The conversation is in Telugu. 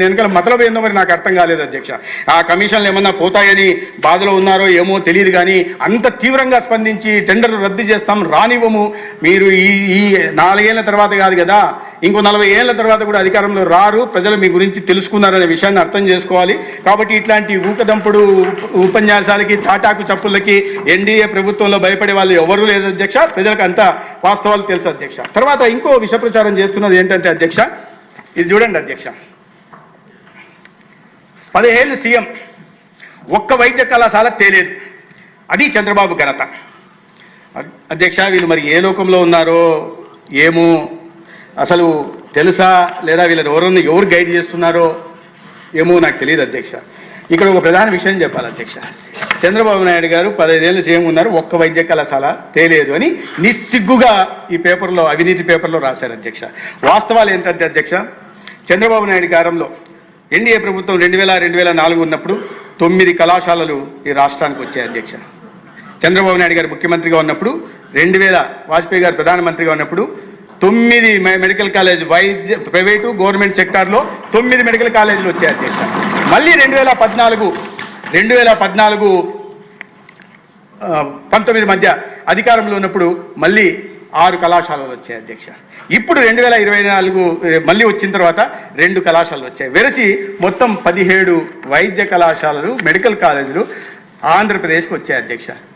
వెనకాల మతలబు ఏందో మరి నాకు అర్థం కాలేదు అధ్యక్ష. ఆ కమిషన్లు ఏమన్నా పోతాయని బాధలో ఉన్నారో ఏమో తెలియదు, కానీ అంత తీవ్రంగా స్పందించి టెండర్లు రద్దు చేస్తాం, రానివ్వము, మీరు ఈ 4 ఏళ్ల తర్వాత కాదు కదా, ఇంకో 40 ఏళ్ల తర్వాత కూడా అధికారంలో రారు, ప్రజలు మీ గురించి తెలుసుకున్నారనే విషయాన్ని అర్థం చేసుకోవాలి. కాబట్టి ఇట్లాంటి ఊకదంపుడు ఉపన్యాసాలకి, తాటాకు చప్పులకి ఎన్డీఏ ప్రభుత్వంలో భయపడే వాళ్ళు ఎవరూ లేదు అధ్యక్ష. ప్రజలకు అంతా వాస్తవాలు తెలుసు అధ్యక్ష. తర్వాత ఇంకో విష ప్రచారం చేస్తున్నది ఏంటంటే అధ్యక్ష, ఇది చూడండి అధ్యక్ష, 10 ఏళ్ళు సీఎం, ఒక్క వైద్య కళాశాల తేలేదు, అది చంద్రబాబు ఘనత. అధ్యక్ష, వీళ్ళు మరి ఏ లోకంలో ఉన్నారో ఏమో అసలు తెలుసా, లేదా వీళ్ళని ఎవరు గైడ్ చేస్తున్నారో ఏమో నాకు తెలియదు అధ్యక్ష. ఇక్కడ ఒక ప్రధాన విషయం చెప్పాలి అధ్యక్ష. చంద్రబాబు నాయుడు గారు 15 ఏళ్ళు సీఎం ఉన్నారు, ఒక్క వైద్య కళాశాల తేలేదు అని నిస్సిగ్గుగా ఈ పేపర్లో, అవినీతి పేపర్లో రాశారు అధ్యక్ష. వాస్తవాలు ఏంటంటే అధ్యక్ష, చంద్రబాబు నాయుడు గారంలో ఎన్డీఏ ప్రభుత్వం 2000-2004 ఉన్నప్పుడు 9 కళాశాలలు ఈ రాష్ట్రానికి వచ్చాయి అధ్యక్ష. చంద్రబాబు నాయుడు గారు ముఖ్యమంత్రిగా ఉన్నప్పుడు, 2000 వాజ్పేయి గారు ప్రధానమంత్రిగా ఉన్నప్పుడు 9 మెడికల్ కాలేజ్, వైద్య ప్రైవేటు గవర్నమెంట్ సెక్టార్లో 9 మెడికల్ కాలేజీలు వచ్చాయి అధ్యక్ష. మళ్ళీ 2014-19 మధ్య అధికారంలో ఉన్నప్పుడు మళ్ళీ 6 కళాశాలలు వచ్చాయి అధ్యక్ష. ఇప్పుడు 2024 మళ్ళీ వచ్చిన తర్వాత 2 కళాశాలలు వచ్చాయి. వెరసి మొత్తం 17 వైద్య కళాశాలలు, మెడికల్ కాలేజీలు ఆంధ్రప్రదేశ్కి వచ్చాయి అధ్యక్ష.